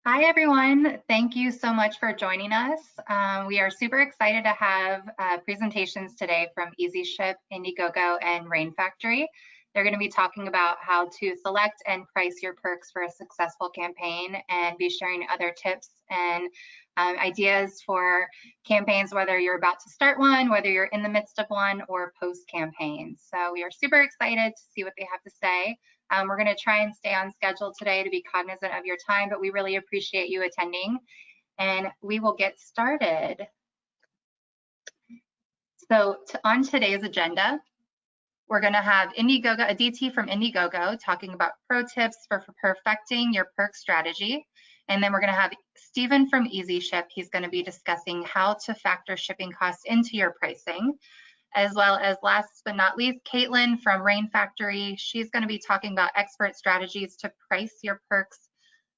Hi, everyone. Thank you so much for joining us. We are super excited to have presentations today from Easyship, Indiegogo, and Rainfactory. They're going to be talking about how to select and price your perks for a successful campaign and be sharing other tips and ideas for campaigns, whether you're about to start one, whether you're in the midst of one, or post-campaign. So we are super excited to see what they have to say. We're going to try and stay on schedule today to be cognizant of your time, but we really appreciate you attending, and we will get started. So on today's agenda, we're going to have Indiegogo, a DT from Indiegogo, talking about pro tips for perfecting your perk strategy. And then we're going to have Stephen from Easyship. He's going to be discussing how to factor shipping costs into your pricing, as well as last but not least, Caitlin from Rainfactory. She's going to be talking about expert strategies to price your perks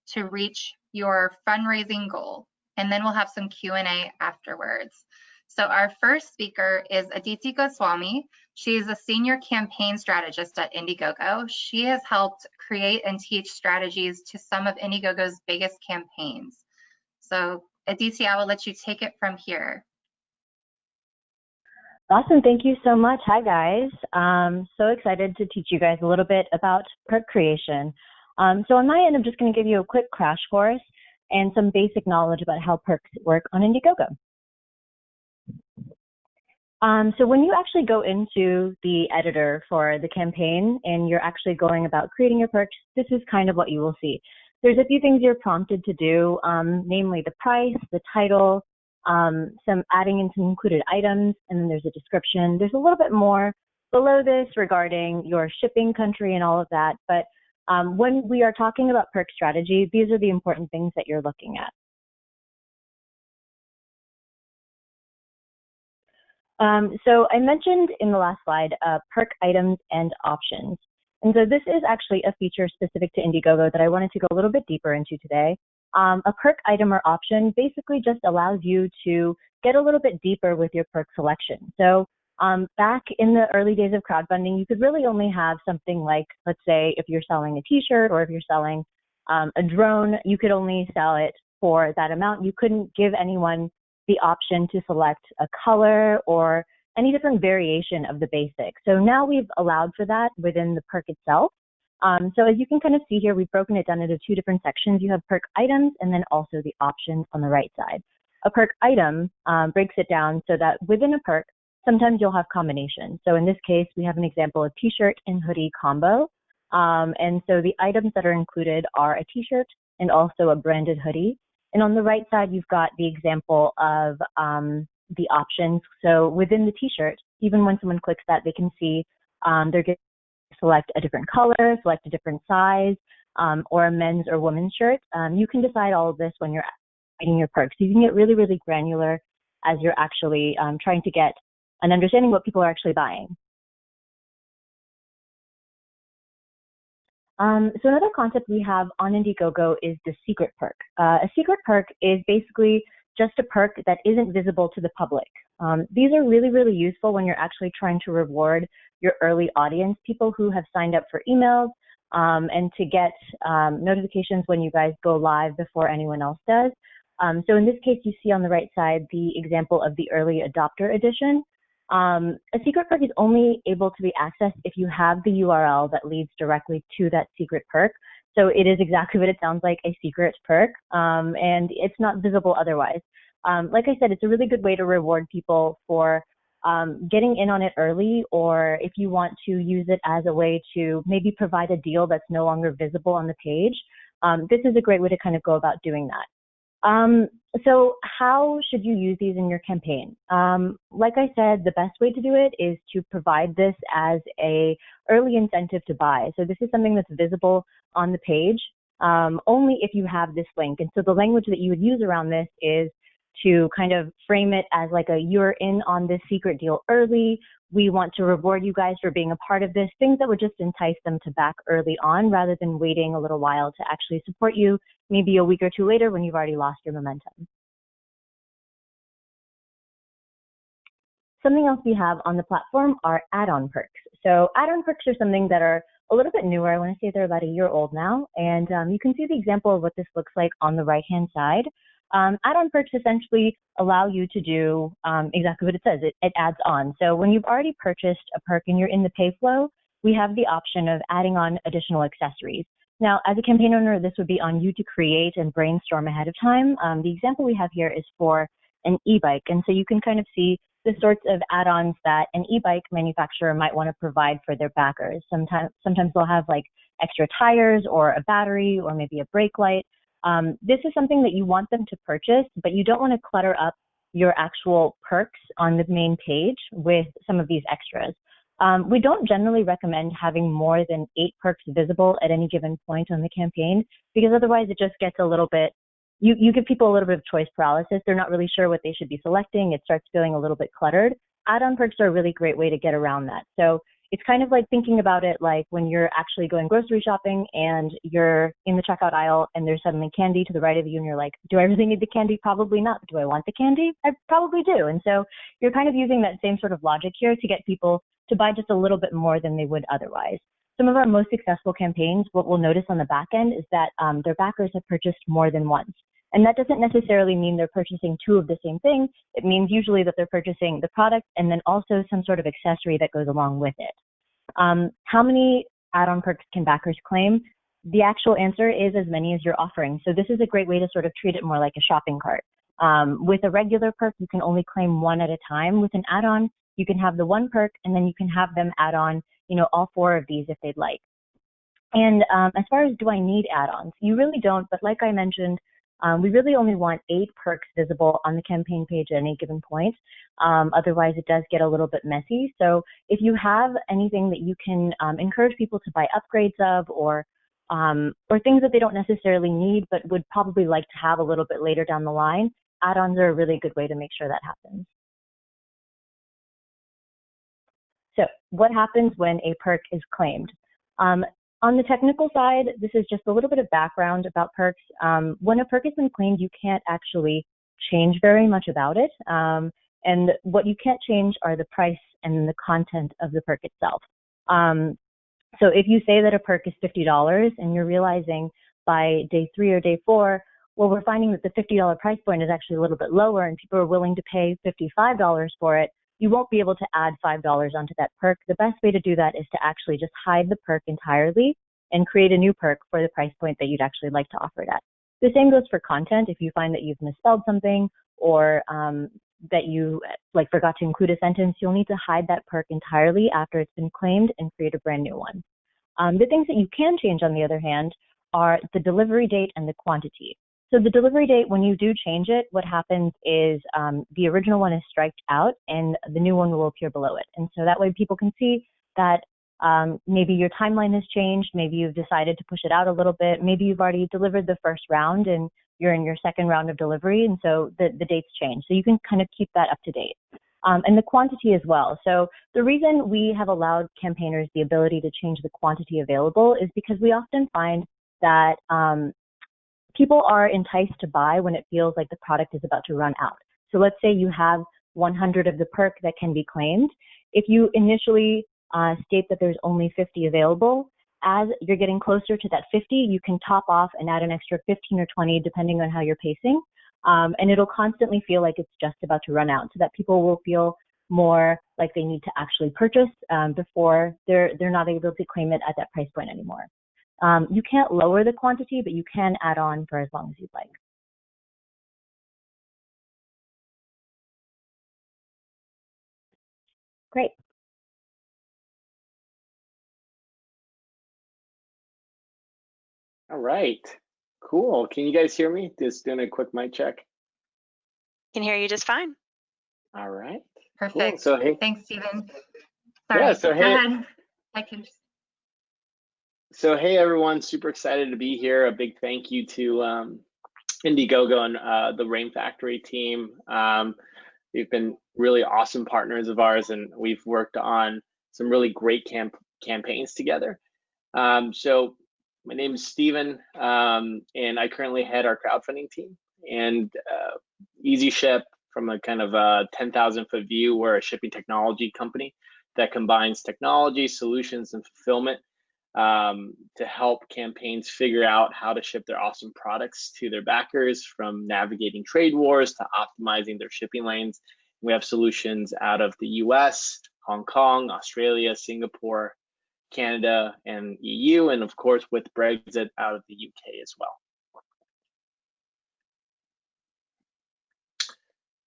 to reach your fundraising goal. And then we'll have some Q&A afterwards. So our first speaker is Aditi Goswami. She's a senior campaign strategist at Indiegogo. She has helped create and teach strategies to some of Indiegogo's biggest campaigns. So Aditi, I will let you take it from here. Awesome, thank you so much. Hi guys, so excited to teach you guys a little bit about perk creation. So on my end, I'm just going to give you a quick crash course and some basic knowledge about how perks work on Indiegogo. So when you actually go into the editor for the campaign and you're actually going about creating your perks, this is kind of what you will see. There's a few things you're prompted to do, namely the price, the title, some adding in some included items, and then there's a description. There's a little bit more below this regarding your shipping country and all of that, but when we are talking about perk strategy, these are the important things that you're looking at. So I mentioned in the last slide perk items and options. And so this is actually a feature specific to Indiegogo that I wanted to go a little bit deeper into today. A perk item or option basically just allows you to get a little bit deeper with your perk selection. So back in the early days of crowdfunding, you could really only have something like, let's say, if you're selling a t-shirt or if you're selling a drone, you could only sell it for that amount. You couldn't give anyone the option to select a color or any different variation of the basic. So now we've allowed for that within the perk itself. So as you can kind of see here, we've broken it down into two different sections. You have perk items and then also the options on the right side. A perk item breaks it down so that within a perk, sometimes you'll have combinations. So in this case, we have an example of t-shirt and hoodie combo. And so the items that are included are a t-shirt and also a branded hoodie. And on the right side, you've got the example of the options. So within the t-shirt, even when someone clicks that, they can see they're going to select a different color, select a different size, or a men's or women's shirt. You can decide all of this when you're creating your perks. You can get really, really granular as you're actually trying to get an understanding what people are actually buying. So another concept we have on Indiegogo is the secret perk. A secret perk is basically just a perk that isn't visible to the public. These are really, really useful when you're actually trying to reward your early audience, people who have signed up for emails, and to get notifications when you guys go live before anyone else does. So in this case, you see on the right side the example of the early adopter edition. A secret perk is only able to be accessed if you have the URL that leads directly to that secret perk. So it is exactly what it sounds like, a secret perk, and it's not visible otherwise. Like I said, it's a really good way to reward people for getting in on it early, or if you want to use it as a way to maybe provide a deal that's no longer visible on the page. This is a great way to kind of go about doing that. So how should you use these in your campaign? Like I said, the best way to do it is to provide this as a early incentive to buy. So this is something that's visible on the page, only if you have this link. And so the language that you would use around this is to kind of frame it as like a, you're in on this secret deal early. We want to reward you guys for being a part of this, things that would just entice them to back early on rather than waiting a little while to actually support you, maybe a week or two later when you've already lost your momentum. Something else we have on the platform are add-on perks. So add-on perks are something that are a little bit newer. I want to say they're about a year old now. And you can see the example of what this looks like on the right-hand side. Add-on perks essentially allow you to do exactly what it says. It adds on. So when you've already purchased a perk and you're in the pay flow, we have the option of adding on additional accessories. Now, as a campaign owner, this would be on you to create and brainstorm ahead of time. The example we have here is for an e-bike. And so you can kind of see the sorts of add-ons that an e-bike manufacturer might want to provide for their backers. Sometimes they'll have like extra tires or a battery or maybe a brake light. This is something that you want them to purchase, but you don't want to clutter up your actual perks on the main page with some of these extras. We don't generally recommend having more than 8 perks visible at any given point on the campaign, because otherwise it just gets a little bit, you give people a little bit of choice paralysis. They're not really sure what they should be selecting. It starts feeling a little bit cluttered. Add-on perks are a really great way to get around that. So it's kind of like thinking about it like when you're actually going grocery shopping and you're in the checkout aisle and there's suddenly candy to the right of you and you're like, do I really need the candy? Probably not. Do I want the candy? I probably do. And so you're kind of using that same sort of logic here to get people to buy just a little bit more than they would otherwise. Some of our most successful campaigns, what we'll notice on the back end is that their backers have purchased more than once. And that doesn't necessarily mean they're purchasing 2 of the same thing. It means usually that they're purchasing the product and then also some sort of accessory that goes along with it. How many add-on perks can backers claim? The actual answer is as many as you're offering. So this is a great way to sort of treat it more like a shopping cart. With a regular perk, you can only claim 1 at a time. With an add-on, you can have the 1 perk and then you can have them add on, all 4 of these if they'd like. And as far as do I need add-ons, you really don't, but like I mentioned, we really only want 8 perks visible on the campaign page at any given point. Otherwise, it does get a little bit messy. So if you have anything that you can encourage people to buy upgrades of or things that they don't necessarily need but would probably like to have a little bit later down the line, add-ons are a really good way to make sure that happens. So what happens when a perk is claimed? On the technical side, this is just a little bit of background about perks. When a perk has been claimed, you can't actually change very much about it. And what you can't change are the price and the content of the perk itself. So if you say that a perk is $50 and you're realizing by day 3 or day 4, well, we're finding that the $50 price point is actually a little bit lower and people are willing to pay $55 for it, you won't be able to add $5 onto that perk. The best way to do that is to actually just hide the perk entirely and create a new perk for the price point that you'd actually like to offer it at. The same goes for content. If you find that you've misspelled something or that you forgot to include a sentence, you'll need to hide that perk entirely after it's been claimed and create a brand new one. The things that you can change, on the other hand, are the delivery date and the quantity. So the delivery date, when you do change it, what happens is the original one is striked out and the new one will appear below it. And so that way people can see that maybe your timeline has changed, maybe you've decided to push it out a little bit, maybe you've already delivered the first round and you're in your second round of delivery, and so the dates change. So you can kind of keep that up to date. And the quantity as well. So the reason we have allowed campaigners the ability to change the quantity available is because we often find that people are enticed to buy when it feels like the product is about to run out. So let's say you have 100 of the perk that can be claimed. If you initially state that there's only 50 available, as you're getting closer to that 50, you can top off and add an extra 15 or 20 depending on how you're pacing. And it'll constantly feel like it's just about to run out, so that people will feel more like they need to actually purchase before they're not able to claim it at that price point anymore. You can't lower the quantity, but you can add on for as long as you'd like. Great. All right, cool. Can you guys hear me? Just doing a quick mic check. Can hear you just fine. All right. Perfect. Cool. So hey. Thanks, Stephen. Sorry. Yeah. So hey. Go ahead. I can just... So hey everyone, super excited to be here. A big thank you to Indiegogo and the Rainfactory team. They've been really awesome partners of ours, and we've worked on some really great campaigns together. So my name is Stephen, and I currently head our crowdfunding team. And Easyship, from a kind of a 10,000 foot view, we're a shipping technology company that combines technology, solutions, and fulfillment to help campaigns figure out how to ship their awesome products to their backers, from navigating trade wars to optimizing their shipping lanes. We have solutions out of the US, Hong Kong, Australia, Singapore, Canada, and EU, and of course with Brexit out of the UK as well.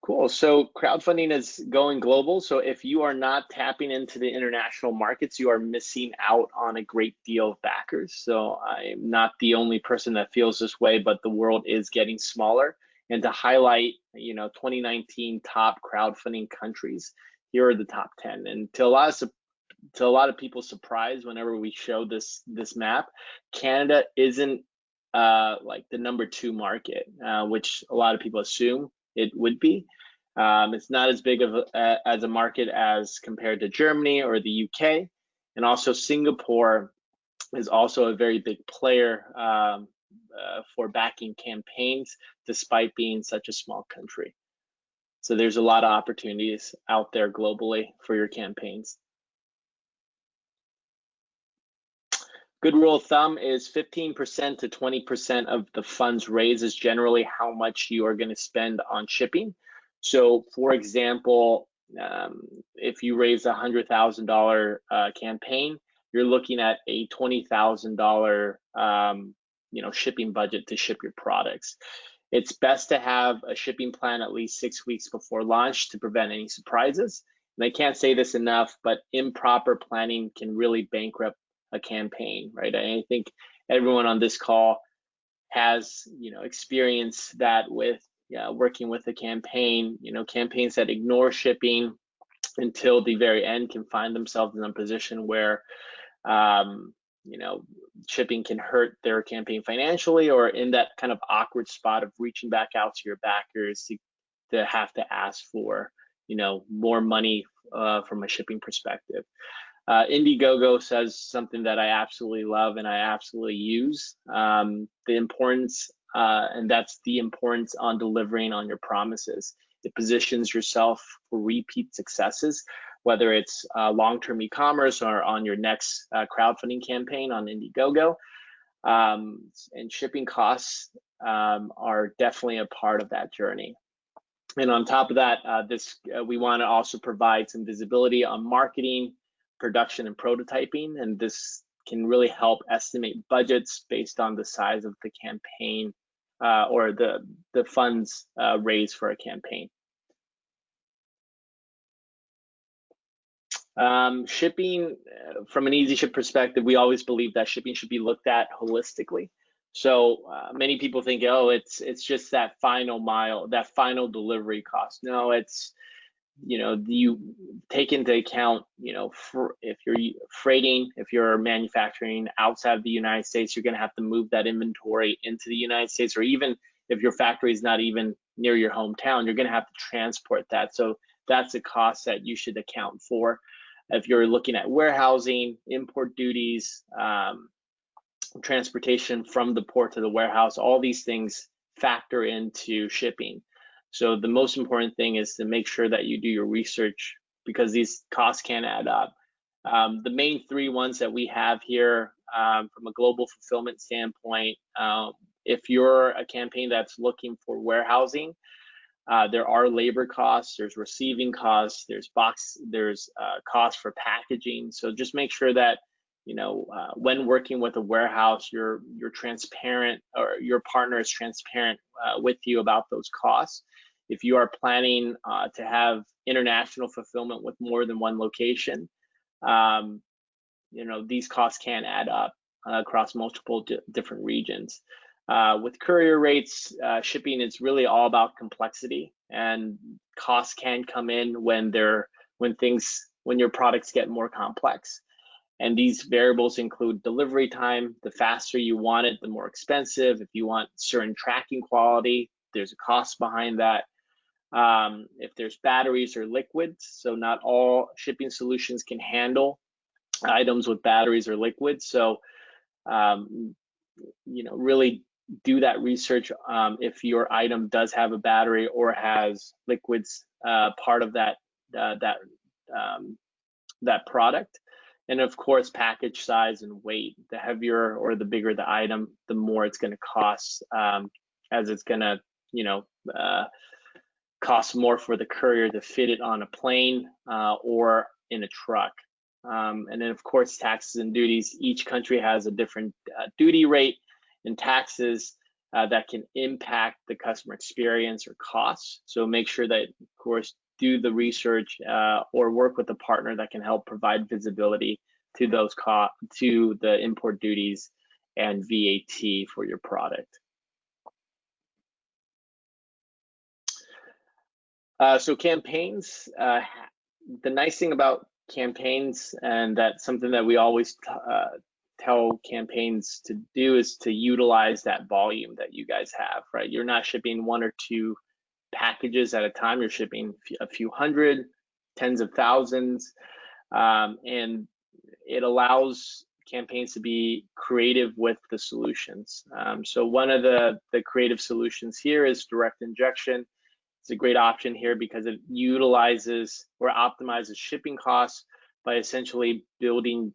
Cool. So crowdfunding is going global. So if you are not tapping into the international markets, you are missing out on a great deal of backers. So I'm not the only person that feels this way, but the world is getting smaller. And to highlight, 2019 top crowdfunding countries, here are the top 10. And to a lot of people's surprise, whenever we show this map, Canada isn't like the #2 market, which a lot of people assume it would be. It's not as big of as a market as compared to Germany or the UK, and also Singapore is also a very big player for backing campaigns, despite being such a small country. So there's a lot of opportunities out there globally for your campaigns. Good rule of thumb is 15% to 20% of the funds raised is generally how much you are going to spend on shipping. So, for example, if you raise a $100,000 campaign, you're looking at a $20,000 shipping budget to ship your products. It's best to have a shipping plan at least 6 weeks before launch to prevent any surprises. And I can't say this enough, but improper planning can really bankrupt a campaign, right? I think everyone on this call has, experienced that with working with a campaign. Campaigns that ignore shipping until the very end can find themselves in a position where, shipping can hurt their campaign financially, or in that kind of awkward spot of reaching back out to your backers to have to ask for, more money from a shipping perspective. Indiegogo says something that I absolutely love and I absolutely use, the importance, and that's the importance on delivering on your promises. It positions yourself for repeat successes, whether it's long-term e-commerce or on your next crowdfunding campaign on Indiegogo. And shipping costs are definitely a part of that journey. And on top of that, we want to also provide some visibility on marketing, production, and prototyping, and this can really help estimate budgets based on the size of the campaign or the funds raised for a campaign. Shipping, from an Easyship perspective, we always believe that shipping should be looked at holistically. So many people think, oh, it's just that final mile, that final delivery cost. No, it's you take into account, if you're freighting, if you're manufacturing outside of the United States, you're going to have to move that inventory into the United States, or even if your factory is not even near your hometown, you're going to have to transport that. So that's a cost that you should account for. If you're looking at warehousing, import duties, transportation from the port to the warehouse, all these things factor into shipping. So the most important thing is to make sure that you do your research, because these costs can add up. The main three ones that we have here from a global fulfillment standpoint, if you're a campaign that's looking for warehousing, there are labor costs, there's receiving costs, there's costs for packaging. So just make sure that when working with a warehouse, you're transparent, or your partner is transparent with you about those costs. If you are planning to have international fulfillment with more than one location, these costs can add up across multiple different regions. With courier rates, shipping is really all about complexity, and costs can come in when your products get more complex. And these variables include delivery time. The faster you want it, the more expensive. If you want certain tracking quality, there's a cost behind that. If there's batteries or liquids, so not all shipping solutions can handle items with batteries or liquids. So, really do that research if your item does have a battery or has liquids part of that that product. And of course, package size and weight. The heavier or the bigger the item, the more it's going to cost, as it's going to, cost more for the courier to fit it on a plane or in a truck. And then of course, taxes and duties. Each country has a different duty rate and taxes that can impact the customer experience or costs. So make sure that, of course, do the research or work with a partner that can help provide visibility to those to the import duties and VAT for your product. So campaigns, the nice thing about campaigns, and that's something that we always tell campaigns to do, is to utilize that volume that you guys have, right? You're not shipping 1 or 2 packages at a time. You're shipping a few hundred, tens of thousands, and it allows campaigns to be creative with the solutions. So one of the creative solutions here is direct injection. It's a great option here because it utilizes or optimizes shipping costs by essentially building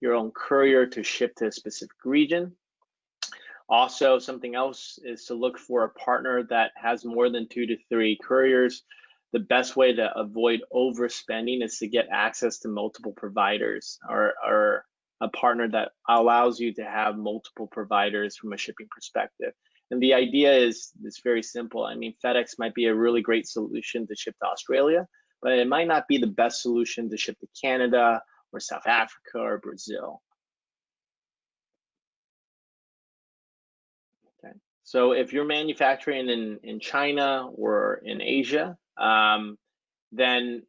your own courier to ship to a specific region. Also, something else is to look for a partner that has more than 2 to 3 couriers. The best way to avoid overspending is to get access to multiple providers, or a partner that allows you to have multiple providers from a shipping perspective. And the idea is very simple. I mean, FedEx might be a really great solution to ship to Australia, but it might not be the best solution to ship to Canada or South Africa or Brazil. Okay. So if you're manufacturing in China or in Asia, then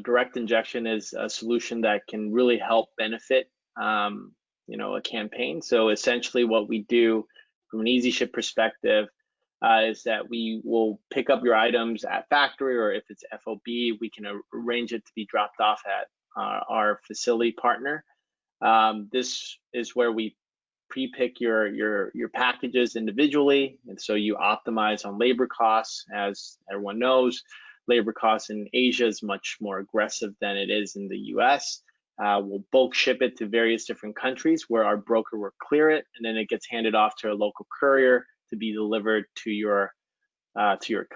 direct injection is a solution that can really help benefit a campaign. So essentially what we do from an Easyship perspective is that we will pick up your items at factory, or if it's FOB, we can arrange it to be dropped off at our facility partner. This is where we pre-pick your packages individually, and so you optimize on labor costs. As everyone knows, labor costs in Asia is much more aggressive than it is in the US. We'll bulk ship it to various different countries where our broker will clear it, and then it gets handed off to a local courier to be delivered to your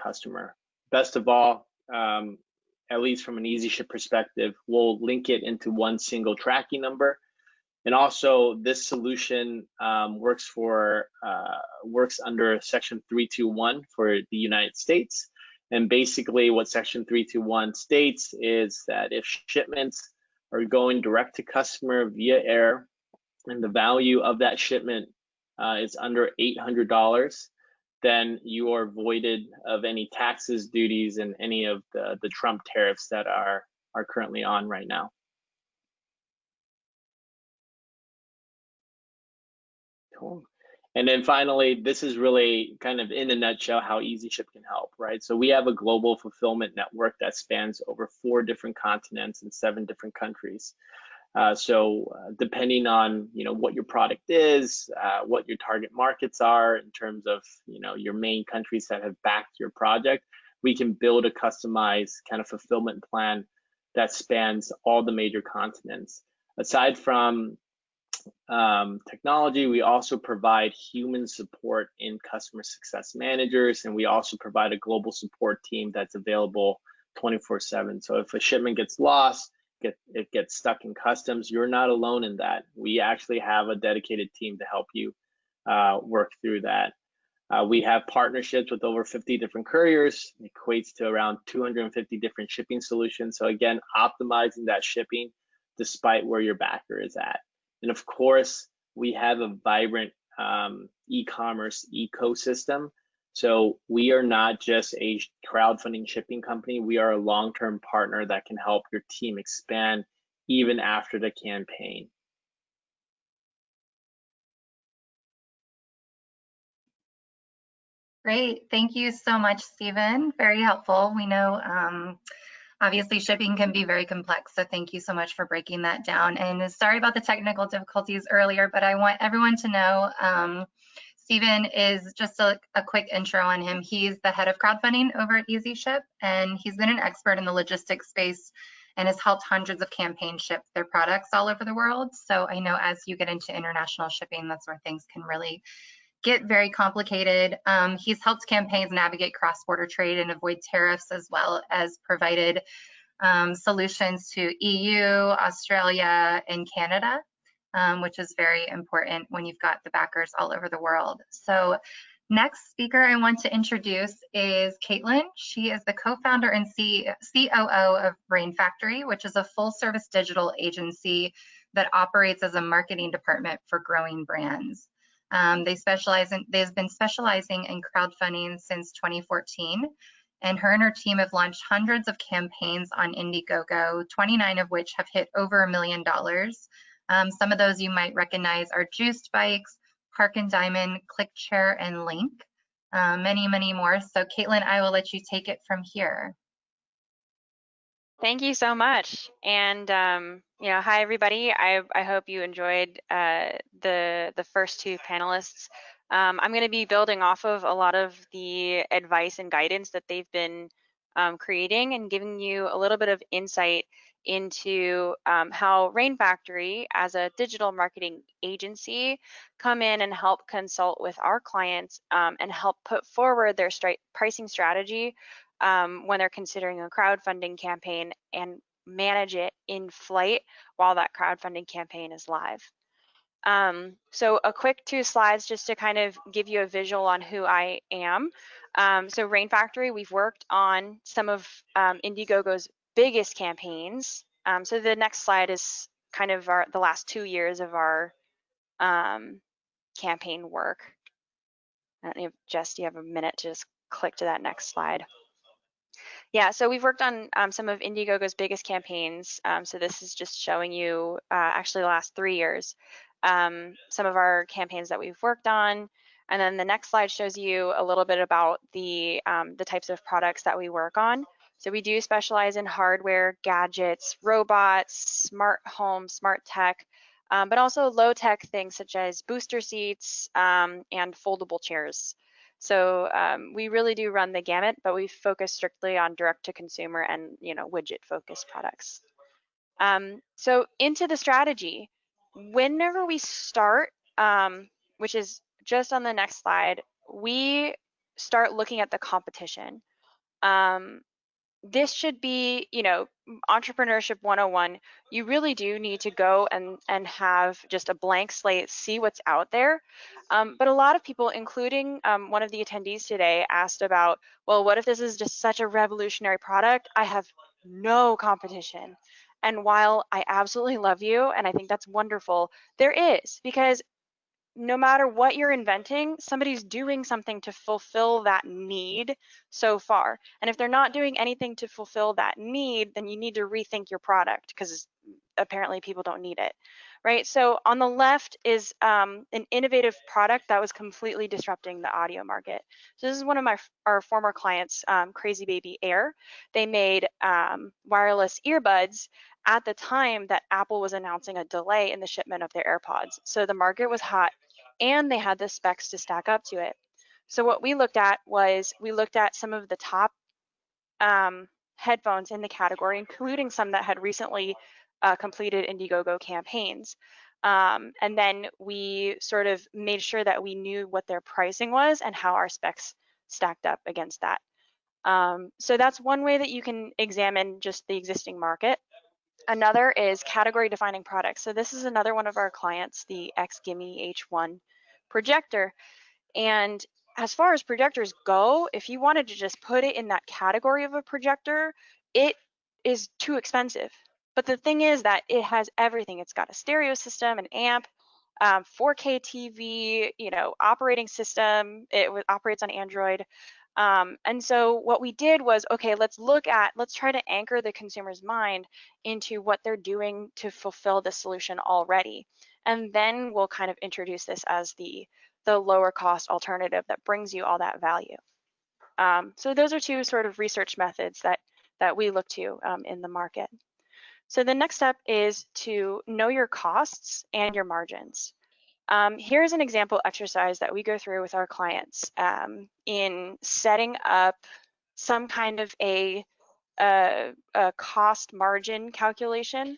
customer. Best of all, at least from an Easyship perspective, we'll link it into one single tracking number. And also, this solution works under Section 321 for the United States. And basically, what Section 321 states is that if shipments are going direct to customer via air, and the value of that shipment is under $800, then you are voided of any taxes, duties, and any of the Trump tariffs that are currently on right now. Cool. And then finally, this is really kind of in a nutshell how Easyship can help, right? So we have a global fulfillment network that spans over 4 different continents and 7 different countries. So depending on what your product is, what your target markets are in terms of your main countries that have backed your project, we can build a customized kind of fulfillment plan that spans all the major continents. Aside from technology, we also provide human support in customer success managers, and we also provide a global support team that's available 24/7. So if a shipment gets lost, it gets stuck in customs, you're not alone in that. We actually have a dedicated team to help you work through that. We have partnerships with over 50 different couriers. It equates to around 250 different shipping solutions. So again, optimizing that shipping despite where your backer is at. And of course, we have a vibrant e-commerce ecosystem. So we are not just a crowdfunding shipping company. We are a long-term partner that can help your team expand even after the campaign. Great. Thank you so much, Stephen. Very helpful. We know obviously shipping can be very complex, so thank you so much for breaking that down. And sorry about the technical difficulties earlier, but I want everyone to know Stephen is just a quick intro on him. He's the head of crowdfunding over at Easyship, and he's been an expert in the logistics space and has helped hundreds of campaigns ship their products all over the world. So I know as you get into international shipping, that's where things can really get very complicated. He's helped campaigns navigate cross-border trade and avoid tariffs, as well as provided solutions to EU, Australia, and Canada, which is very important when you've got the backers all over the world. So next speaker I want to introduce is Caitlin. She is the co-founder and COO of Rainfactory, which is a full-service digital agency that operates as a marketing department for growing brands. They've been specializing in crowdfunding since 2014. And her and her team have launched hundreds of campaigns on Indiegogo, 29 of which have hit over $1 million. Some of those you might recognize are Juiced Bikes, Park and Diamond, ClickChair, and Link. Many, many more. So Caitlin, I will let you take it from here. Thank you so much. And hi everybody. I hope you enjoyed the first two panelists. I'm going to be building off of a lot of the advice and guidance that they've been creating, and giving you a little bit of insight into how Rainfactory, as a digital marketing agency, come in and help consult with our clients and help put forward their pricing strategy when they're considering a crowdfunding campaign, and manage it in flight while that crowdfunding campaign is live. So a quick 2 slides just to kind of give you a visual on who I am. So Rainfactory, we've worked on some of Indiegogo's biggest campaigns. So the next slide is kind of the last 2 years of our campaign work. I don't know if Jess, do you have a minute to just click to that next slide? Yeah, so we've worked on some of Indiegogo's biggest campaigns. So this is just showing you actually the last 3 years, some of our campaigns that we've worked on. And then the next slide shows you a little bit about the types of products that we work on. So we do specialize in hardware, gadgets, robots, smart home, smart tech, but also low tech things such as booster seats and foldable chairs. So we really do run the gamut, but we focus strictly on direct to consumer and widget focused products. So into the strategy, whenever we start, which is just on the next slide, we start looking at the competition. This should be, entrepreneurship 101. You really do need to go and have just a blank slate, see what's out there. But a lot of people, including one of the attendees today, asked about, well, what if this is just such a revolutionary product? I have no competition. And while I absolutely love you, and I think that's wonderful, there is, because no matter what you're inventing, somebody's doing something to fulfill that need so far. And if they're not doing anything to fulfill that need, then you need to rethink your product, because apparently people don't need it, right? So on the left is an innovative product that was completely disrupting the audio market. So this is one of our former clients, Crazy Baby Air. They made wireless earbuds at the time that Apple was announcing a delay in the shipment of their AirPods. So the market was hot, and they had the specs to stack up to it. So what we looked at was, we looked at some of the top headphones in the category, including some that had recently completed Indiegogo campaigns. And then we sort of made sure that we knew what their pricing was and how our specs stacked up against that. So that's one way that you can examine just the existing market. Another is category defining products. So this is another one of our clients, the XGimme H1 projector. And as far as projectors go, if you wanted to just put it in that category of a projector, it is too expensive. But the thing is that it has everything. It's got a stereo system, an amp, 4K TV, operating system. It operates on Android. And so what we did was, okay, let's try to anchor the consumer's mind into what they're doing to fulfill the solution already. And then we'll kind of introduce this as the lower cost alternative that brings you all that value. So those are 2 sort of research methods that we look to in the market. So the next step is to know your costs and your margins. Here's an example exercise that we go through with our clients in setting up some kind of a a cost margin calculation.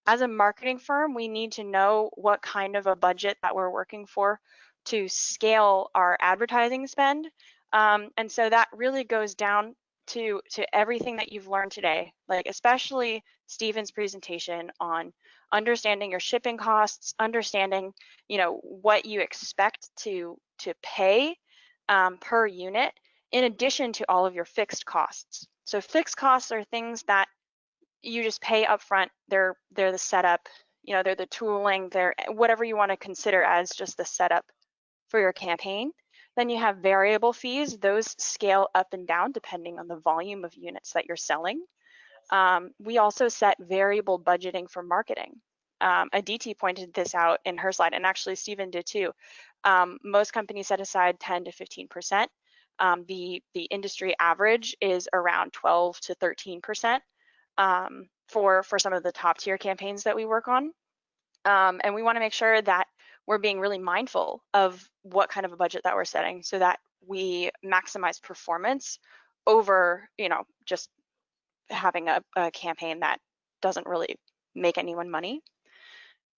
As a marketing firm, we need to know what kind of a budget that we're working for to scale our advertising spend. And so that really goes down to everything that you've learned today, like especially Stephen's presentation on understanding your shipping costs, understanding, you know, what you expect to pay per unit, in addition to all of your fixed costs. So fixed costs are things that you just pay upfront. They're the setup, you know, they're the tooling, they're whatever you want to consider as just the setup for your campaign. Then you have variable fees. Those scale up and down depending on the volume of units that you're selling. We also set variable budgeting for marketing. Aditi pointed this out in her slide, and actually Stephen did too. Most companies set aside 10 to 15%. The industry average is around 12 to 13% for some of the top tier campaigns that we work on. And we want to make sure that we're being really mindful of what kind of a budget that we're setting so that we maximize performance over, you know, just having a campaign that doesn't really make anyone money.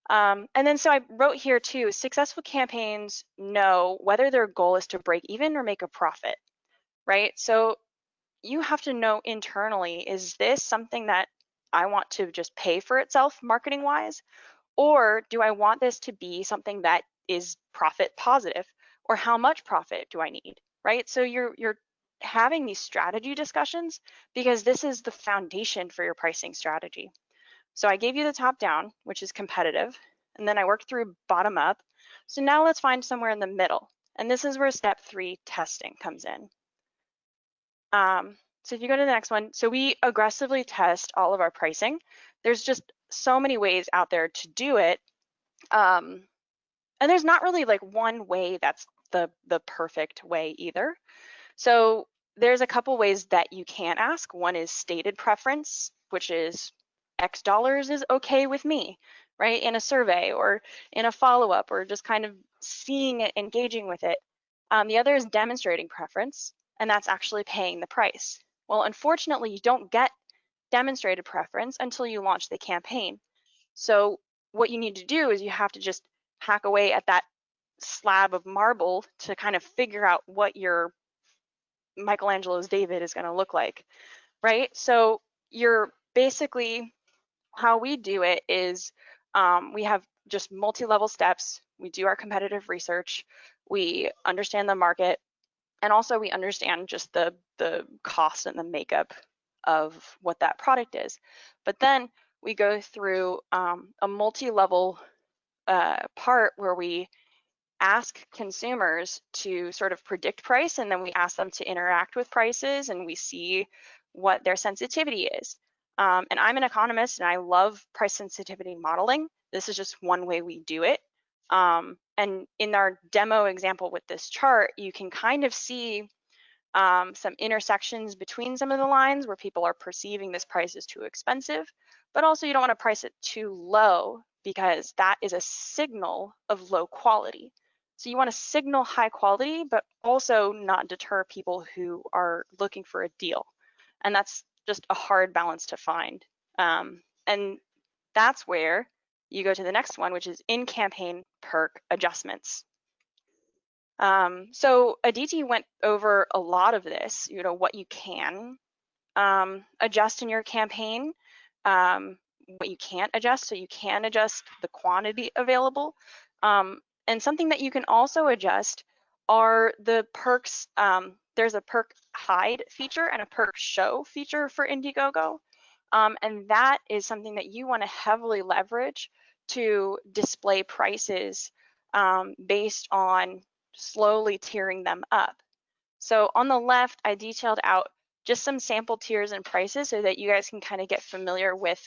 And then so I wrote here too, successful campaigns know whether their goal is to break even or make a profit, right? So you have to know internally, is this something that I want to just pay for itself marketing wise? Or do I want this to be something that is profit positive? Or how much profit do I need, right? So you're having these strategy discussions because this is the foundation for your pricing strategy. So I gave you the top down, which is competitive, and then I worked through bottom up. So now let's find somewhere in the middle. And this is where step 3, testing, comes in. So if you go to the next one, so we aggressively test all of our pricing. There's just so many ways out there to do it. And there's not really like one way that's the perfect way either. So there's a couple ways that you can ask. One is stated preference, which is X dollars is okay with me, right? In a survey or in a follow-up, or just kind of seeing it, engaging with it. The other is demonstrating preference, and that's actually paying the price. Well, unfortunately, you don't get demonstrated preference until you launch the campaign. So what you need to do is you have to just hack away at that slab of marble to kind of figure out what your Michelangelo's David is going to look like, right? So you're basically, how we do it is we have just multi-level steps. We do our competitive research, we understand the market, and also we understand just the cost and the makeup of what that product is. But then we go through a multi-level part where we ask consumers to sort of predict price, and then we ask them to interact with prices, and we see what their sensitivity is. And I'm an economist and I love price sensitivity modeling. This is just one way we do it. And in our demo example with this chart, you can kind of see some intersections between some of the lines where people are perceiving this price is too expensive, but also you don't want to price it too low because that is a signal of low quality. So you want to signal high quality, but also not deter people who are looking for a deal. And that's just a hard balance to find. And that's where you go to the next one, which is in-campaign perk adjustments. So Aditi went over a lot of this, you know, what you can adjust in your campaign, what you can't adjust. So you can adjust the quantity available. And something that you can also adjust are the perks. There's a perk hide feature and a perk show feature for Indiegogo. And that is something that you want to heavily leverage to display prices based on slowly tiering them up. So on the left, I detailed out just some sample tiers and prices so that you guys can kind of get familiar with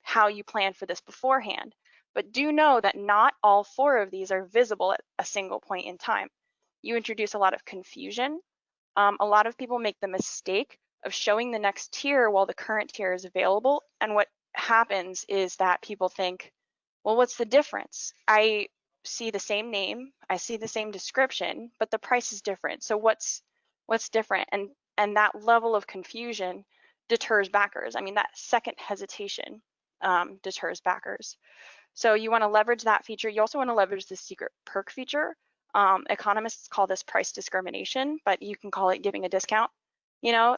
how you plan for this beforehand. But do know that not all 4 of these are visible at a single point in time. You introduce a lot of confusion. A lot of people make the mistake of showing the next tier while the current tier is available. And what happens is that people think, well, what's the difference? I see the same name, I see the same description, but the price is different. So what's different? And that level of confusion deters backers. I mean, that second hesitation deters backers. So you want to leverage that feature. You also want to leverage the secret perk feature. Economists call this price discrimination, but you can call it giving a discount. You know,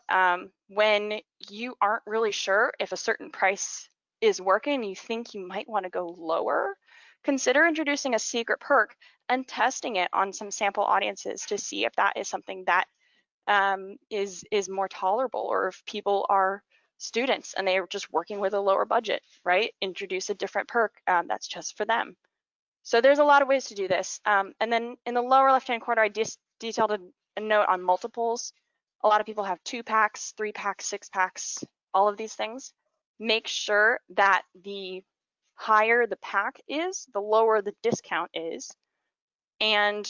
when you aren't really sure if a certain price is working, you think you might want to go lower, consider introducing a secret perk and testing it on some sample audiences to see if that is something that is more tolerable, or if people are students and they're just working with a lower budget, right? Introduce a different perk that's just for them. So there's a lot of ways to do this. And then in the lower left-hand corner, I detailed a note on multiples. A lot of people have 2 packs, 3 packs, 6 packs, all of these things. Make sure that the higher the pack is, the lower the discount is. And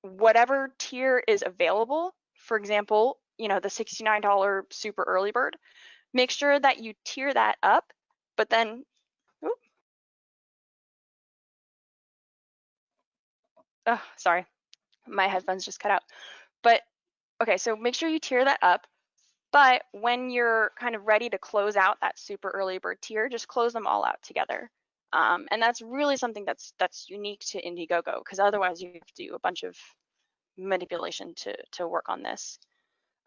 whatever tier is available, for example, you know, the $69 super early bird, make sure that you tier that up, but then, oh, sorry, my headphones just cut out. But okay, so make sure you tier that up, but when you're kind of ready to close out that super early bird tier, just close them all out together. And that's really something that's unique to Indiegogo, because otherwise you have to do a bunch of manipulation to work on this.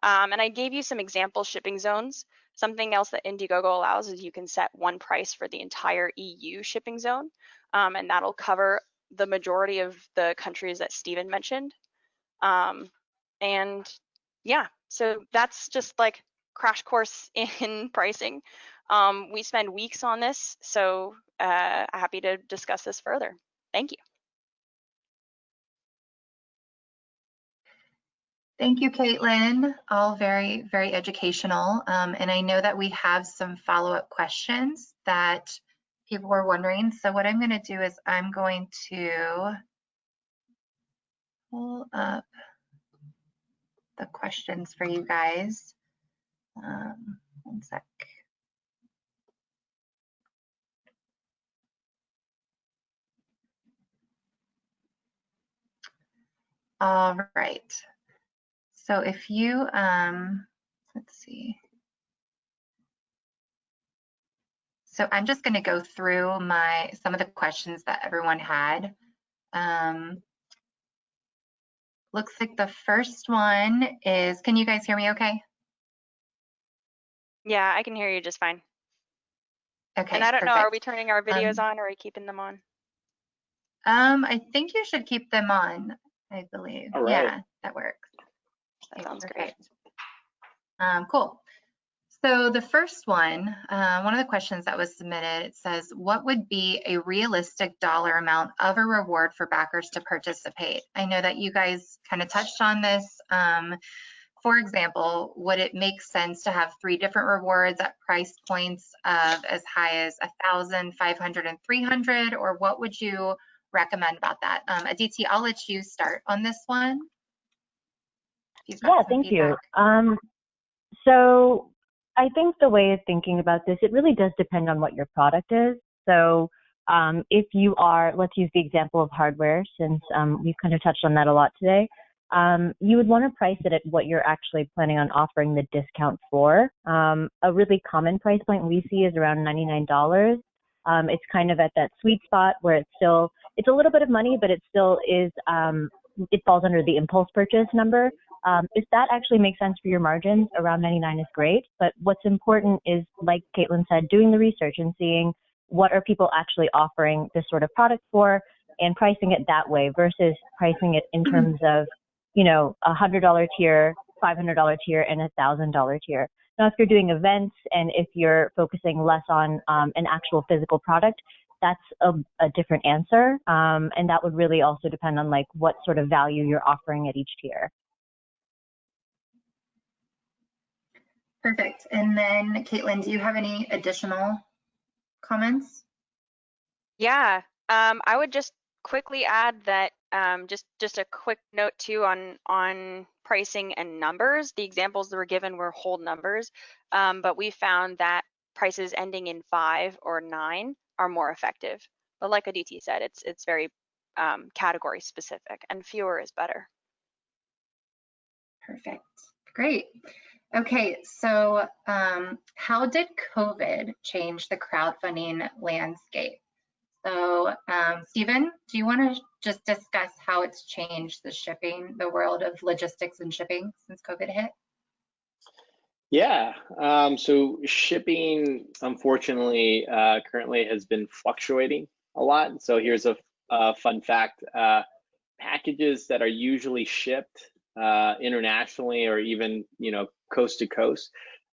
And I gave you some example shipping zones. Something else that Indiegogo allows is you can set one price for the entire EU shipping zone, and that'll cover the majority of the countries that Stephen mentioned. And yeah, so that's just like crash course in pricing. We spend weeks on this, so happy to discuss this further. Thank you. Thank you, Caitlin. All very, very educational. And I know that we have some follow-up questions that people were wondering. So what I'm going to do is I'm going to pull up the questions for you guys. One sec. All right. So if you, let's see. So I'm just going to go through some of the questions that everyone had. Looks like the first one is, can you guys hear me okay? Yeah, I can hear you just fine. Okay, and I don't perfect. know, are we turning our videos on, or are we keeping them on? I think you should keep them on, I believe. All right. Yeah, that works. That Okay, sounds perfect. great. Cool. So the first one of the questions that was submitted, it says, what would be a realistic dollar amount of a reward for backers to participate? I know that you guys kind of touched on this. For example, would it make sense to have 3 different rewards at price points of as high as 1,000, 500, and 300, or what would you recommend about that? Aditi, I'll let you start on this one. Yeah, thank you. So I think the way of thinking about this, it really does depend on what your product is. So if you are, let's use the example of hardware, since we've kind of touched on that a lot today. You would want to price it at what you're actually planning on offering the discount for. A really common price point we see is around $99. It's kind of at that sweet spot where it's a little bit of money, but it still is, it falls under the impulse purchase number. If that actually makes sense for your margins, around 99 is great. But what's important is, like Caitlin said, doing the research and seeing what are people actually offering this sort of product for, and pricing it that way versus pricing it in terms of, you know, $100 tier, $500 tier, and $1,000 tier. Now, if you're doing events and if you're focusing less on an actual physical product, that's a different answer. And that would really also depend on like what sort of value you're offering at each tier. Perfect. And then Caitlin, do you have any additional comments? Yeah, I would just quickly add that just a quick note too on pricing and numbers. The examples that were given were whole numbers, but we found that prices ending in 5 or 9 are more effective. But like Aditi said, it's very category specific, and fewer is better. Perfect. Great. Okay, so how did COVID change the crowdfunding landscape? So Stephen, do you want to just discuss how it's changed the world of logistics and shipping since COVID hit? Yeah, so shipping, unfortunately, currently has been fluctuating a lot. So here's a fun fact. Packages that are usually shipped internationally or even, coast to coast,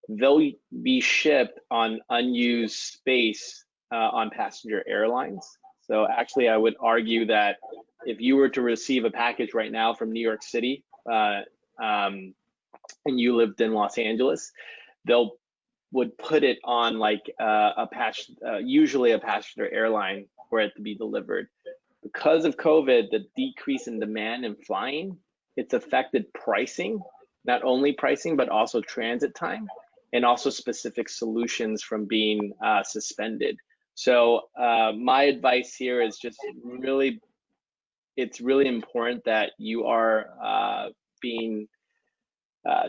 they'll be shipped on unused space on passenger airlines. So actually, I would argue that if you were to receive a package right now from New York City, and you lived in Los Angeles, they'll would put it on like usually a passenger airline for it to be delivered. Because of COVID, the decrease in demand in flying, it's affected pricing, not only pricing, but also transit time and also specific solutions from being suspended. So my advice here is just it's really important that you are being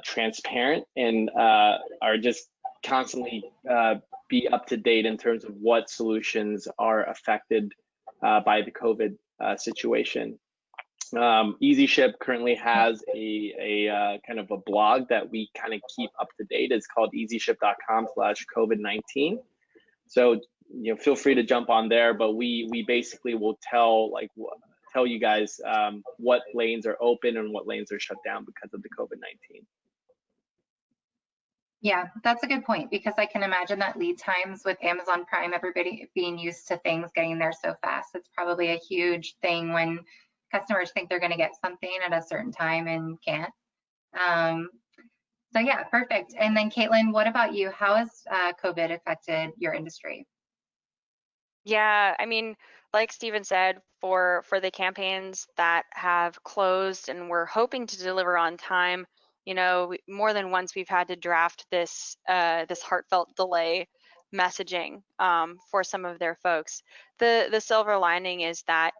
transparent and are just constantly be up to date in terms of what solutions are affected by the COVID situation. Easyship currently has a kind of a blog that we kind of keep up to date. It's called easyship.com/COVID-19. So feel free to jump on there, but we basically will tell you guys what lanes are open and what lanes are shut down because of the COVID-19. Yeah, that's a good point, because I can imagine that lead times with Amazon Prime, everybody being used to things getting there so fast, it's probably a huge thing when customers think they're going to get something at a certain time and can't. So yeah, perfect. And then Caitlin, what about you? How has COVID affected your industry? Yeah, I mean, like Stephen said, for the campaigns that have closed and we're hoping to deliver on time, more than once we've had to draft this this heartfelt delay messaging for some of their folks. The silver lining is that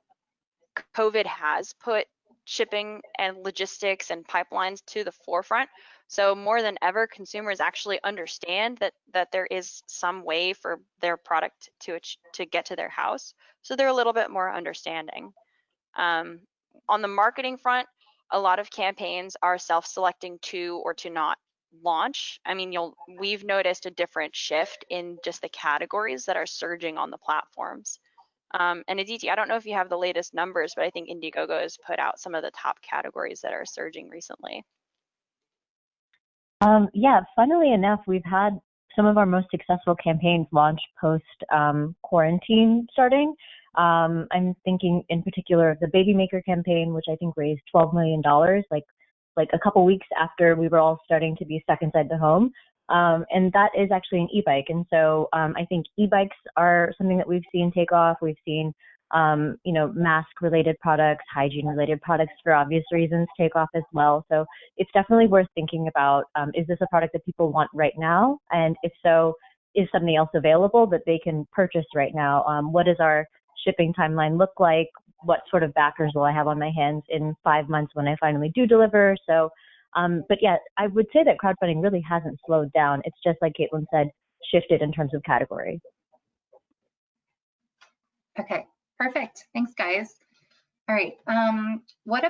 COVID has put shipping and logistics and pipelines to the forefront. So more than ever, consumers actually understand that there is some way for their product to get to their house. So they're a little bit more understanding. On the marketing front, a lot of campaigns are self-selecting to or to not launch. I mean, we've noticed a different shift in just the categories that are surging on the platforms. And Aditi, I don't know if you have the latest numbers, but I think Indiegogo has put out some of the top categories that are surging recently. Yeah, funnily enough, we've had some of our most successful campaigns launch post quarantine starting. I'm thinking in particular of the Baby Maker campaign, which I think raised $12 million, like a couple weeks after we were all starting to be stuck inside the home. And that is actually an e-bike. And so I think e-bikes are something that we've seen take off. We've seen, mask-related products, hygiene-related products for obvious reasons take off as well. So it's definitely worth thinking about, is this a product that people want right now? And if so, is something else available that they can purchase right now? What does our shipping timeline look like? What sort of backers will I have on my hands in 5 months when I finally do deliver? So, but yeah, I would say that crowdfunding really hasn't slowed down. It's just like Caitlin said, shifted in terms of category. Okay, perfect. Thanks, guys. All right. What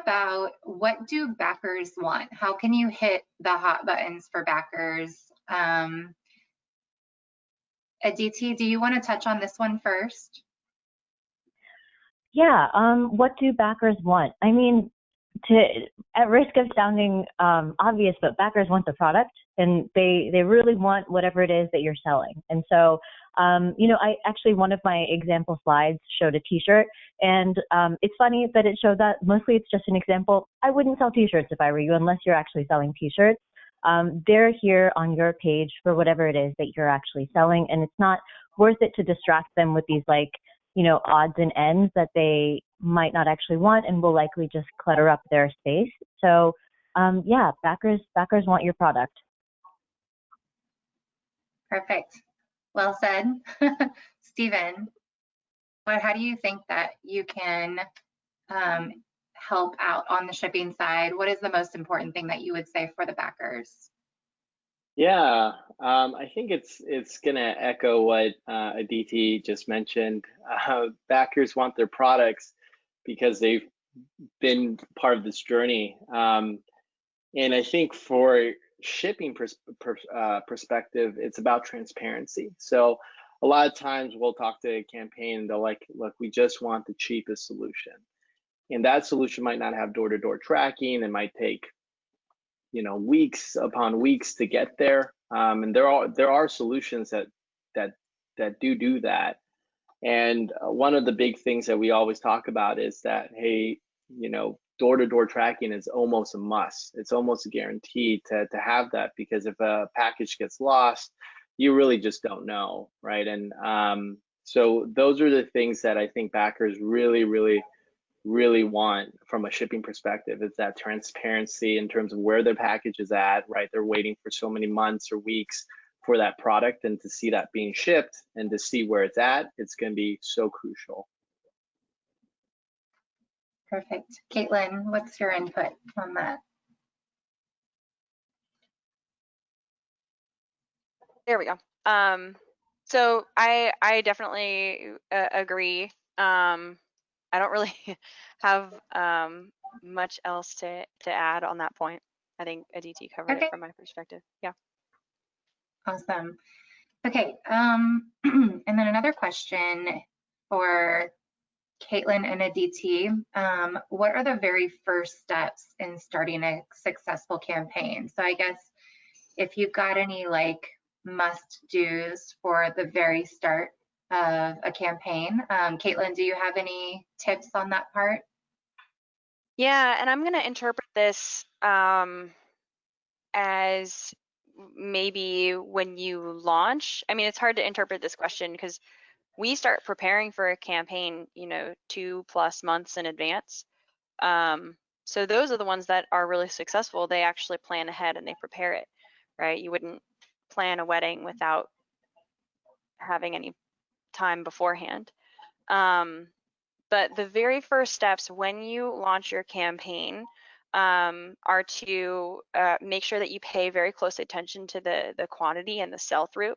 do backers want? How can you hit the hot buttons for backers? Aditi, do you want to touch on this one first? Yeah. What do backers want? I mean, at risk of sounding obvious, but backers want the product, and they really want whatever it is that you're selling. And so, I actually, one of my example slides showed a t-shirt, and it's funny that it showed that. Mostly it's just an example. I wouldn't sell t-shirts if I were you, unless you're actually selling t-shirts. They're here on your page for whatever it is that you're actually selling, and it's not worth it to distract them with these odds and ends that they might not actually want and will likely just clutter up their space. So yeah, backers want your product. Perfect. Well said. Stephen, how do you think that you can help out on the shipping side? What is the most important thing that you would say for the backers? Yeah, I think it's gonna echo what Aditi just mentioned. Backers want their products because they've been part of this journey. And I think for shipping perspective, it's about transparency. So a lot of times we'll talk to a campaign and they're like, look, we just want the cheapest solution. And that solution might not have door-to-door tracking. It might take, weeks upon weeks to get there. And there are solutions that do that. And one of the big things that we always talk about is that, hey, door-to-door tracking is almost a must. It's almost a guarantee to have that, because if a package gets lost, you really just don't know, right? And so those are the things that I think backers really, really, really want from a shipping perspective, is that transparency in terms of where their package is at, right? They're waiting for so many months or weeks for that product, and to see that being shipped and to see where it's at, it's going to be so crucial. Perfect. Caitlin, what's your input on that? There we go. So I definitely agree. I don't really have much else to add on that point. I think Aditi covered Okay. it from my perspective. Yeah. Awesome. Okay. And then another question for Caitlin and Aditi. What are the very first steps in starting a successful campaign? So I guess if you've got any like must-dos for the very start of a campaign. Caitlin, do you have any tips on that part? Yeah, and I'm going to interpret this as maybe when you launch. I mean, it's hard to interpret this question because we start preparing for a campaign, 2+ months in advance. So those are the ones that are really successful. They actually plan ahead and they prepare it, right? You wouldn't plan a wedding without having any time beforehand. But the very first steps when you launch your campaign are to make sure that you pay very close attention to the quantity and the sell-through.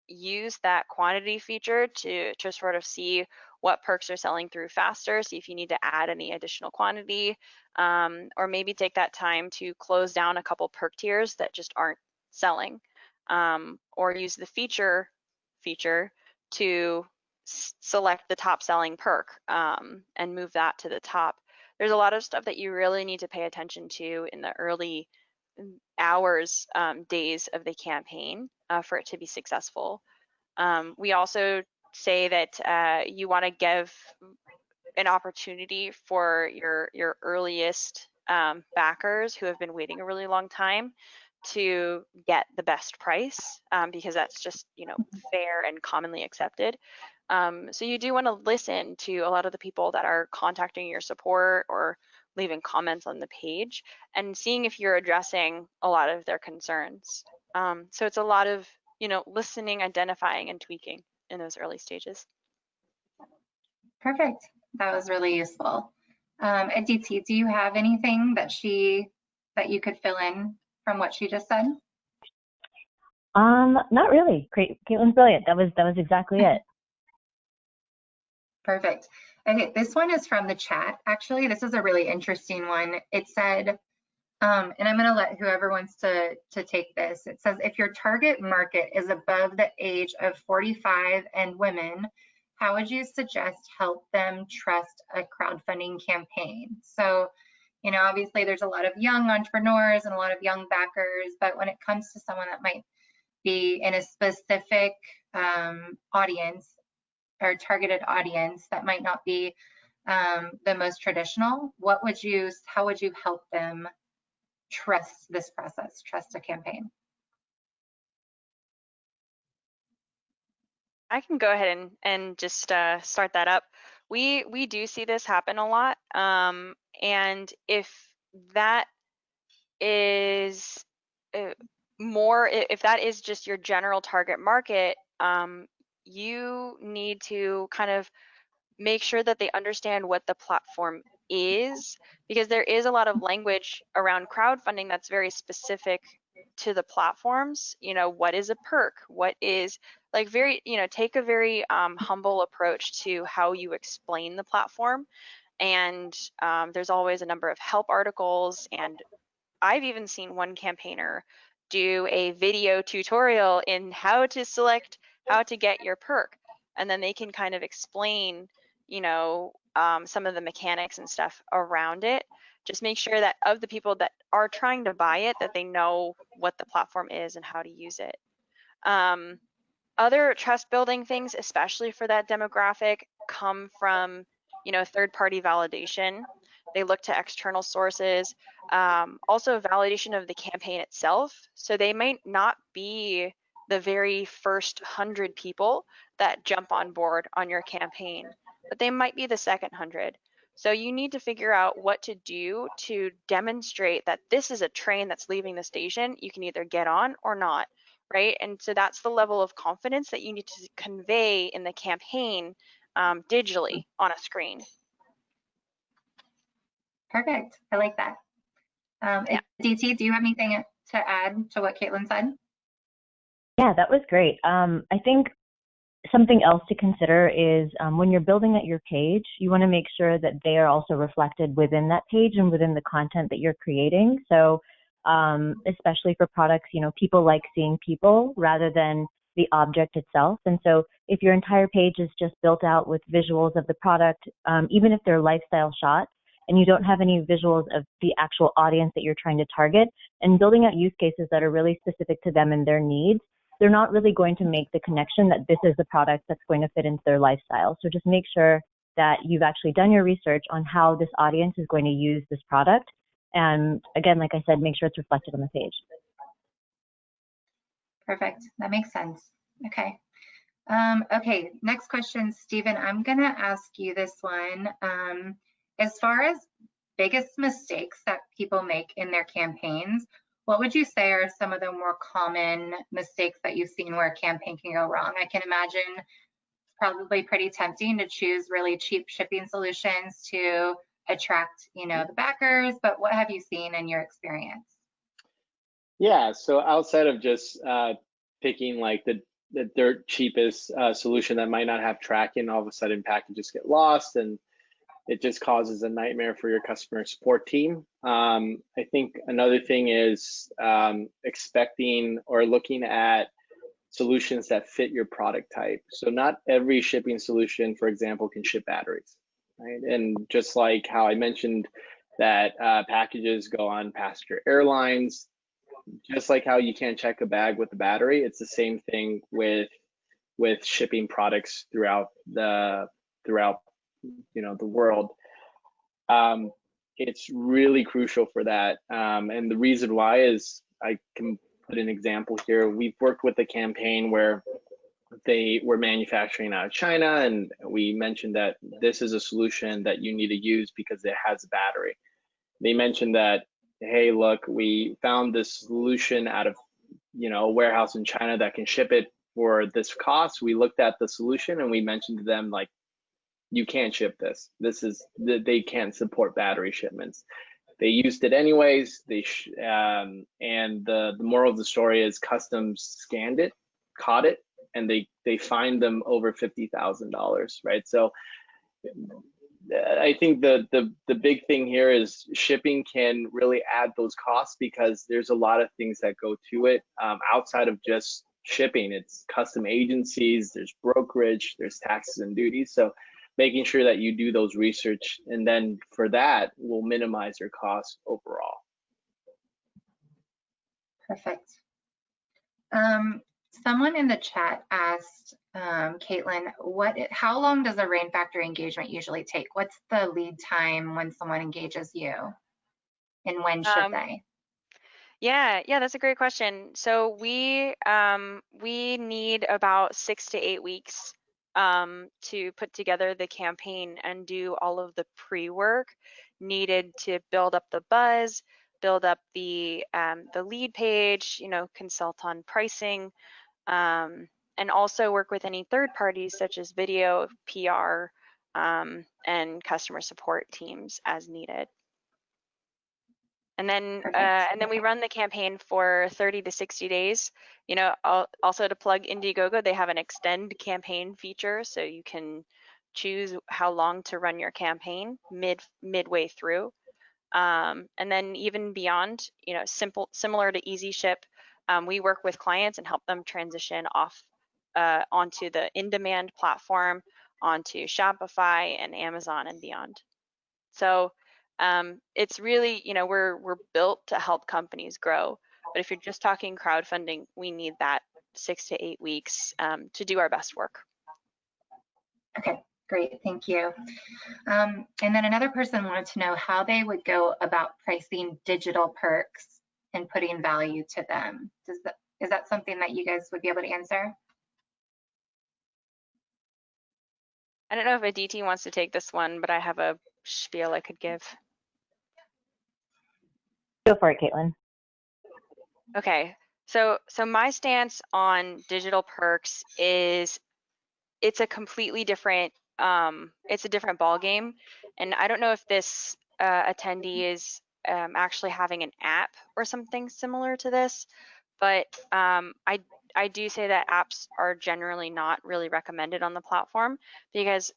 Use that quantity feature to sort of see what perks are selling through faster, see if you need to add any additional quantity, or maybe take that time to close down a couple perk tiers that just aren't selling, or use the feature to select the top selling perk and move that to the top. There's a lot of stuff that you really need to pay attention to in the early hours, days of the campaign for it to be successful. We also say that you want to give an opportunity for your earliest backers who have been waiting a really long time to get the best price, because that's just fair and commonly accepted. So you do want to listen to a lot of the people that are contacting your support or leaving comments on the page and seeing if you're addressing a lot of their concerns. So it's a lot of listening, identifying, and tweaking in those early stages. Perfect. That was really useful. Aditi, do you have anything that you could fill in from what she just said? Not really. Great. Caitlin's brilliant. That was exactly it. Perfect. Okay, this one is from the chat. Actually, this is a really interesting one. It said, and I'm going to let whoever wants to take this. It says, if your target market is above the age of 45 and women, how would you suggest help them trust a crowdfunding campaign? So, obviously there's a lot of young entrepreneurs and a lot of young backers, but when it comes to someone that might be in a specific audience or targeted audience that might not be the most traditional, how would you help them trust this process, trust a campaign? I can go ahead and just start that up. We do see this happen a lot, and if that is if that is just your general target market, you need to kind of make sure that they understand what the platform is, because there is a lot of language around crowdfunding that's very specific to the platforms, what is a perk? What is like very, take a very humble approach to how you explain the platform. And there's always a number of help articles, and I've even seen one campaigner do a video tutorial in how to get your perk, and then they can kind of explain, some of the mechanics and stuff around it. Just make sure that of the people that are trying to buy it, that they know what the platform is and how to use it. Other trust building things, especially for that demographic, come from, third-party validation. They look to external sources, also validation of the campaign itself. So they might not be the very first 100 people that jump on board on your campaign, but they might be the second 100. So you need to figure out what to do to demonstrate that this is a train that's leaving the station. You can either get on or not, right? And so that's the level of confidence that you need to convey in the campaign digitally on a screen. Perfect. I like that. Yeah. DT, do you have anything to add to what Caitlin said? Yeah, that was great. I think something else to consider is when you're building out your page, you want to make sure that they are also reflected within that page and within the content that you're creating. So especially for products, people like seeing people rather than the object itself. And so if your entire page is just built out with visuals of the product, even if they're lifestyle shots, and you don't have any visuals of the actual audience that you're trying to target, and building out use cases that are really specific to them and their needs, they're not really going to make the connection that this is the product that's going to fit into their lifestyle. So just make sure that you've actually done your research on how this audience is going to use this product. And again, like I said, make sure it's reflected on the page. Perfect. That makes sense. Okay. Okay, next question, Stephen. I'm going to ask you this one. As far as biggest mistakes that people make in their campaigns, what would you say are some of the more common mistakes that you've seen where a campaign can go wrong? I can imagine it's probably pretty tempting to choose really cheap shipping solutions to attract, the backers, but what have you seen in your experience? Yeah, so outside of just picking like the dirt cheapest solution that might not have tracking, all of a sudden packages get lost and it just causes a nightmare for your customer support team. I think another thing is expecting or looking at solutions that fit your product type. So not every shipping solution, for example, can ship batteries, right? And just like how I mentioned that packages go on passenger airlines, just like how you can't check a bag with a battery, it's the same thing with shipping products throughout the world. It's really crucial for that. And the reason why is, I can put an example here. We've worked with a campaign where they were manufacturing out of China, and we mentioned that this is a solution that you need to use because it has a battery. They mentioned that, hey, look, we found this solution out of a warehouse in China that can ship it for this cost. We looked at the solution and we mentioned to them, like, you can't ship this. They can't support battery shipments. They used it anyways. And the moral of the story is customs scanned it, caught it, and they fined them over $50,000, right? So I think the big thing here is shipping can really add those costs because there's a lot of things that go to it outside of just shipping. It's custom agencies, there's brokerage, there's taxes and duties. So making sure that you do those research, and then for that will minimize your costs overall. Perfect. Someone in the chat asked Caitlin, how long does a Rainfactory engagement usually take? What's the lead time when someone engages you, and when should they? Yeah, that's a great question. So we need about 6 to 8 weeks to put together the campaign and do all of the pre-work needed to build up the buzz, build up the lead page, consult on pricing, and also work with any third parties such as video, PR, and customer support teams as needed. And then Perfect. we run the campaign for 30 to 60 days. You know, also to plug Indiegogo, they have an extend campaign feature, so you can choose how long to run your campaign midway through. And then even beyond, you know, similar to Easyship, we work with clients and help them transition off onto the in-demand platform, onto Shopify and Amazon and beyond. So it's really, you know, we're built to help companies grow. But if you're just talking crowdfunding, we need that 6 to 8 weeks to do our best work. Okay, great, thank you. And then another person wanted to know how they would go about pricing digital perks and putting value to them. Is that something that you guys would be able to answer? I don't know if Aditi wants to take this one, but I have a spiel I could give. Go for it, Caitlin. Okay, so my stance on digital perks is it's a completely different it's a different ball game, and I don't know if this attendee is actually having an app or something similar to this, but I do say that apps are generally not really recommended on the platform because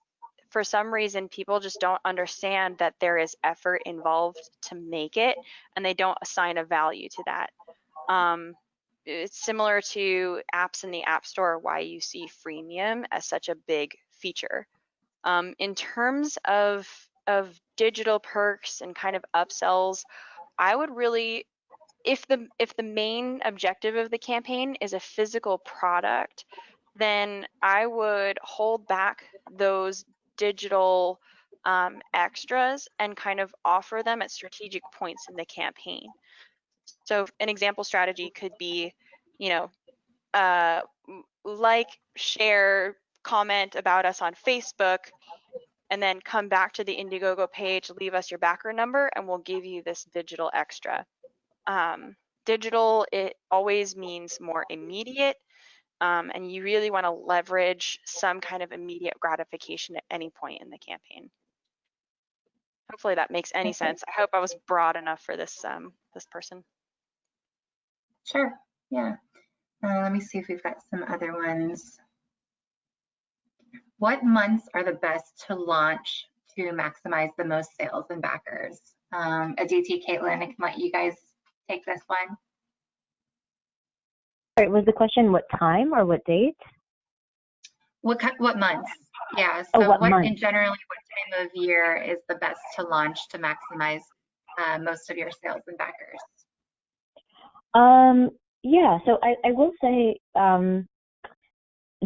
for some reason people just don't understand that there is effort involved to make it, and they don't assign a value to that. It's similar to apps in the App Store, why you see freemium as such a big feature. In terms of digital perks and kind of upsells, I would really, if the main objective of the campaign is a physical product, then I would hold back those digital extras and kind of offer them at strategic points in the campaign. So an example strategy could be, you know, like, share, comment about us on Facebook, and then come back to the Indiegogo page, leave us your backer number, and we'll give you this digital extra. Digital, it always means more immediate, and you really want to leverage some kind of immediate gratification at any point in the campaign. Hopefully that makes any sense. I hope I was broad enough for this this person. Sure, yeah. Let me see if we've got some other ones. What months are the best to launch to maximize the most sales and backers? Aditi, Caitlin, I can let you guys take this one. All right, was the question what time or what date? What months? Yeah, so what month? in generally, what time of year is the best to launch to maximize most of your sales and backers? Yeah, so I will say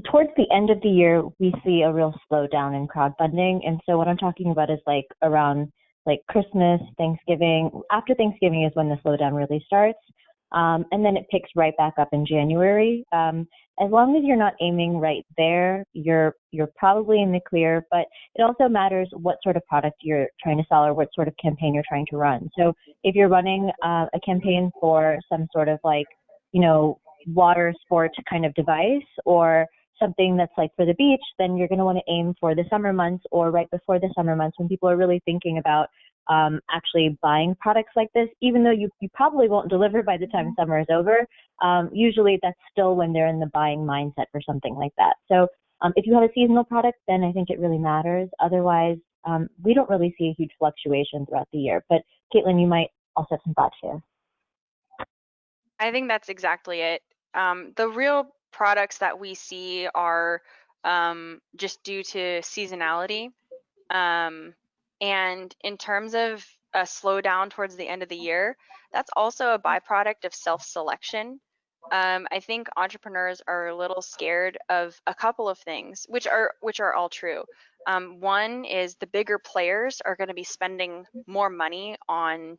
towards the end of the year, we see a real slowdown in crowdfunding. And so what I'm talking about is like around like Christmas, Thanksgiving. After Thanksgiving is when the slowdown really starts. And then it picks right back up in January. As long as you're not aiming right there, you're probably in the clear, but it also matters what sort of product you're trying to sell or what sort of campaign you're trying to run. So if you're running a campaign for some sort of like, you know, water sport kind of device or something that's like for the beach, then you're going to want to aim for the summer months or right before the summer months when people are really thinking about actually buying products like this, even though you probably won't deliver by the time summer is over. Usually that's still when they're in the buying mindset for something like that. So if you have a seasonal product, then I think it really matters. Otherwise, we don't really see a huge fluctuation throughout the year. But Caitlin, you might also have some thoughts here. I think that's exactly it. The real products that we see are just due to seasonality. And in terms of a slowdown towards the end of the year, that's also a byproduct of self-selection. I think entrepreneurs are a little scared of a couple of things, which are all true. One is the bigger players are going to be spending more money on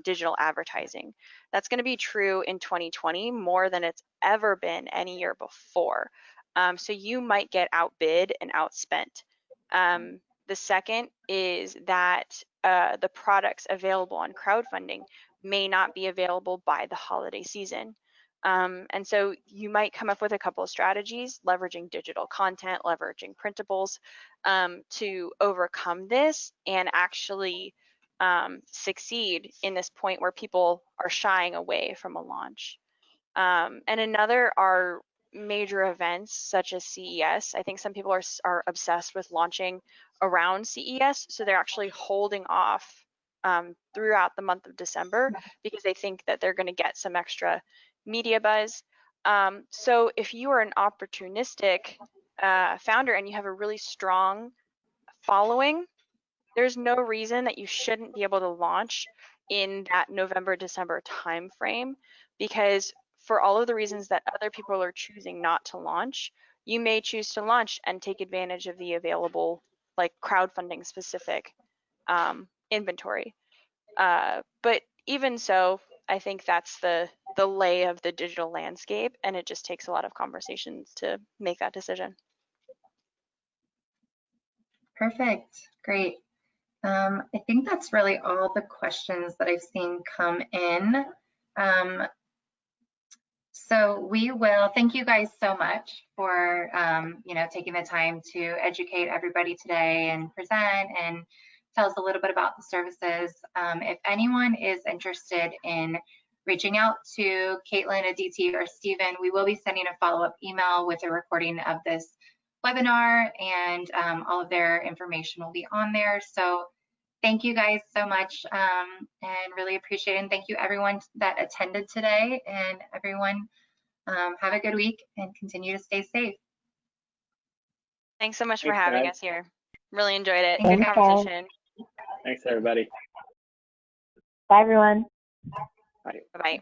digital advertising. That's going to be true in 2020 more than it's ever been any year before. So you might get outbid and outspent. The second is that the products available on crowdfunding may not be available by the holiday season. And so you might come up with a couple of strategies, leveraging digital content, leveraging printables to overcome this and actually succeed in this point where people are shying away from a launch. And another are major events such as CES. I think some people are obsessed with launching around CES, so they're actually holding off throughout the month of December because they think that they're going to get some extra media buzz. So if you are an opportunistic founder and you have a really strong following, there's no reason that you shouldn't be able to launch in that November, December timeframe, because for all of the reasons that other people are choosing not to launch, you may choose to launch and take advantage of the available, like, crowdfunding specific inventory. But even so, I think that's the lay of the digital landscape, and it just takes a lot of conversations to make that decision. Perfect. Great. I think that's really all the questions that I've seen come in. So we will thank you guys so much for taking the time to educate everybody today and present and tell us a little bit about the services. If anyone is interested in reaching out to Caitlin, Aditi, or Stephen, we will be sending a follow-up email with a recording of this webinar, and all of their information will be on there. So thank you guys so much, and really appreciate it. And thank you everyone that attended today, and everyone have a good week and continue to stay safe. Thanks so much for having us here. Really enjoyed it. Good conversation. Thanks, everybody. Bye, everyone. Bye. Bye-bye.